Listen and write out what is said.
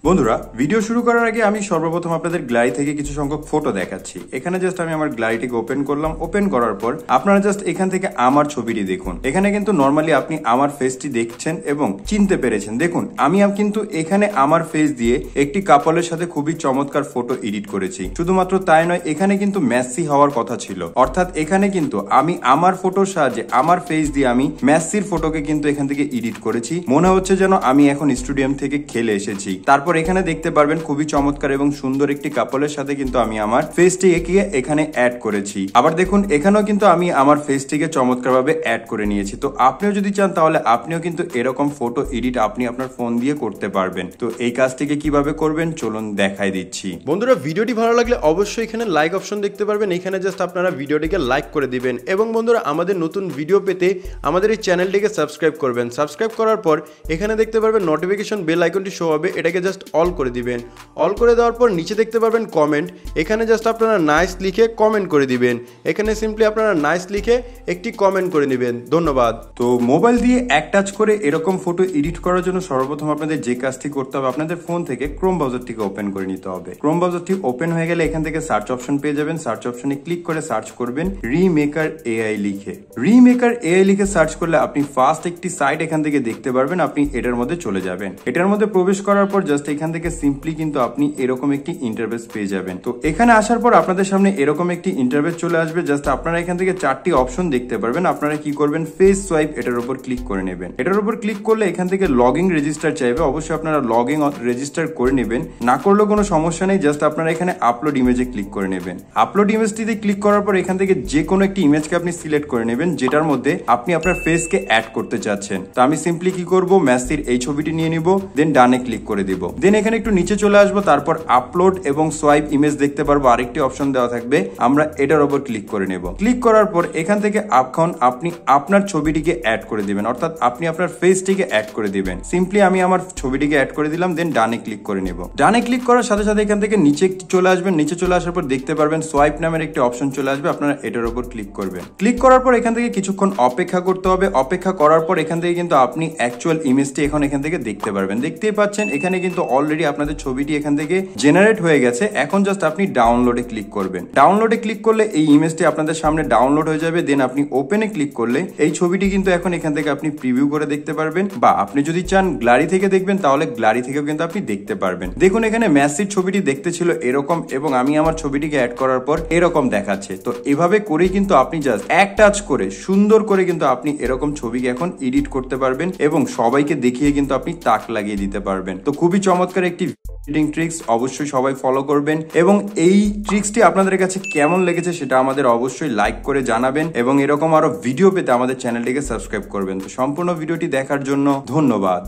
বন্ধুরা ভিডিও শুরু করার আগে আমি সর্বপ্রথম আপনাদের গ্যালারি থেকে কিছু সংখ্যক ফটো দেখাচ্ছি। এখানে জাস্ট আমি আমার গ্যালারিটিকে ওপেন করলাম। ওপেন করার পর আপনারা জাস্ট এখান থেকে আমার ছবিটি দেখুন। এখানে কিন্তু নরমালি আপনি আমার ফেসটি দেখছেন এবং চিনতে পেরেছেন। দেখুন আমি কিন্তু এখানে আমার ফেস দিয়ে একটি কাপলের সাথে খুবই চমৎকার ফটো এডিট করেছি। শুধুমাত্র তাই নয়, এখানে কিন্তু মেসি হওয়ার কথা ছিল, অর্থাৎ এখানে কিন্তু আমি আমার ফটোর সাহায্যে আমার ফেস দিয়ে আমি মেসির ফটোকে কিন্তু এখান থেকে এডিট করেছি। মনে হচ্ছে যেন আমি এখন স্টেডিয়াম থেকে খেলে এসেছি। তারপর এখানে দেখতে পারবেন খুবই চমৎকার এবং সুন্দর একটি কাপলের সাথে কিন্তু আমি আমার ফেসটি এঁকে এখানে অ্যাড করেছি। আবার দেখুন এখানেও কিন্তু আমি আমার ফেসটিকে চমৎকারভাবে অ্যাড করে নিয়েছি। তো আপনিও যদি চান তাহলে আপনিও কিন্তু এরকম ফটো এডিট আপনি আপনার ফোন দিয়ে করতে পারবেন। তো এই কাজটিকে কিভাবে করবেন চলুন দেখাই দিচ্ছি। বন্ধুরা ভিডিওটি ভালো লাগলে অবশ্যই এখানে লাইক অপশন দেখতে পারবেন। এখানে জাস্ট আপনারা ভিডিওটিকে লাইক করে দিবেন এবং বন্ধুরা আমাদের নতুন ভিডিও পেতে আমাদের এই চ্যানেলটিকে সাবস্ক্রাইব করবেন। সাবস্ক্রাইব করার পর এখানে দেখতে পারবেন নোটিফিকেশন বেল আইকনটি শো হবে, এটাকে জাস্ট অল করে দিবেন। অল করে দেওয়ার পর নিচে দেখতে পারবেন কমেন্ট, এখানে জাস্ট আপনারা নাইস লিখে কমেন্ট করে দিবেন। এখানে সিম্পলি আপনারা নাইস লিখে একটি কমেন্ট করে নেবেন। ধন্যবাদ। তো মোবাইল দিয়ে এক টাচ করে এরকম ফটো এডিট করার জন্য সর্বপ্রথম আপনাদের যে কাজটি করতে হবে, আপনাদের ফোন থেকে ক্রোম ব্রাউজারটিকে ওপেন করে নিতে হবে। ক্রোম ব্রাউজারটি ওপেন হয়ে গেলে এখান থেকে সার্চ অপশন পেয়ে যাবেন। সার্চ অপশনে ক্লিক করে সার্চ করবেন রিমেকার এআই লিখে। রিমেকার এআই লিখে সার্চ করলে আপনি ফার্স্ট একটি সাইট এখান থেকে দেখতে পারবেন। আপনি এটার মধ্যে চলে যাবেন। এটার মধ্যে প্রবেশ করার পর জাস্ট এখান থেকে সিম্পলি কিন্তু আপনি এরকম একটি ইন্টারফেস পেয়ে যাবেন। তো এখানে আসার পর আপনাদের সামনে এরকম একটি ইন্টারফেস চলে আসবে। জাস্ট আপনারা এখান থেকে চারটি অপশন দেখতে পারবেন। আপনারা কি করবেন, ফেস সোয়াইপ এটার উপর ক্লিক করে নেবেন। এটার উপর ক্লিক করলে এখান থেকে লগইন রেজিস্টার চাইবে। অবশ্যই আপনারা লগইন রেজিস্টার করে নেবেন, না করলেও কোনো সমস্যা নেই। জাস্ট আপনারা এখানে আপলোড ইমেজে ক্লিক করে নেবেন। আপলোড ইমেজটিতে ক্লিক করার পর এখান থেকে যে কোনো একটি ইমেজকে আপনি সিলেক্ট করে নেবেন যেটার মধ্যে আপনি আপনার ফেসকে অ্যাড করতে চাচ্ছেন। তো আমি সিম্পলি কি করব, মেসির এই ছবিটি নিয়ে নিব, দেন ডানে ক্লিক করে দিব। দেন এখানে একটু নিচে চলে আসবো, তারপর আপলোড এবং সোয়াইপ ইমেজ দেখতে পারবো, আরেকটি অপশন দেওয়া থাকবে। আমরা এটার উপর ক্লিক করে নেব। ক্লিক করার পর এখান থেকে এখন আপনি আপনার ছবিটিকে অ্যাড করে দিবেন, অর্থাৎ আপনি আপনার ফেসটিকে অ্যাড করে দিবেন। সিম্পলি আমি আমার ছবিটিকে অ্যাড করে দিলাম, দেন ডানে ক্লিক করে নেব। ডানে ক্লিক করার সাথে সাথে এখান থেকে নিচে চলে আসবেন। নিচে চলে আসার পর দেখতে পারবেন সোয়াইপ নামের একটি অপশন চলে আসবে। আপনারা এটার উপর ক্লিক করবেন। ক্লিক করার পর এখান থেকে কিছুক্ষণ অপেক্ষা করতে হবে। অপেক্ষা করার পর এখান থেকে কিন্তু আপনি অ্যাকচুয়াল ইমেজটি এখন এখান থেকে দেখতে পারবেন। দেখতেই পাচ্ছেন এখানে কিন্তু অলরেডি আপনাদের ছবিটি এখান থেকে জেনারেট হয়ে গেছে। এখন জাস্ট আপনি ডাউনলোডে ক্লিক করবেন। ডাউনলোডে ক্লিক করলে এই ইমেজটি আপনাদের সামনে ডাউনলোড হয়ে যাবে। দেন আপনি ওপেনে ক্লিক করলে এই ছবিটি কিন্তু এখন এখান থেকে আপনি প্রিভিউ করে দেখতে পারবেন, বা আপনি যদি চান গ্যালারি থেকে দেখবেন তাহলে গ্যালারি থেকেও কিন্তু আপনি দেখতে পারবেন। দেখুন এখানে মেসির ছবিটি দেখতে ছিল এরকম এবং আমি আমার ছবিটিকে অ্যাড করার পর এরকম দেখাচ্ছে। তো এভাবে করেই কিন্তু আপনি জাস্ট এক টাচ করে সুন্দর করে কিন্তু আপনি এরকম ছবিকে এখন এডিট করতে পারবেন এবং সবাইকে দেখিয়ে কিন্তু আপনি তাক লাগিয়ে দিতে পারবেন। তো খুবই চমৎকার একটি এডিটিং ট্রিক্স, অবশ্যই সবাই ফলো করবেন এবং এই ট্রিক্সটি আপনাদের কাছে কেমন লেগেছে সেটা আমাদের অবশ্যই লাইক করে জানাবেন এবং এরকম আরো ভিডিও পেতে আমাদের চ্যানেলটিকে সাবস্ক্রাইব করবেন। তো সম্পূর্ণ ভিডিওটি দেখার জন্য ধন্যবাদ।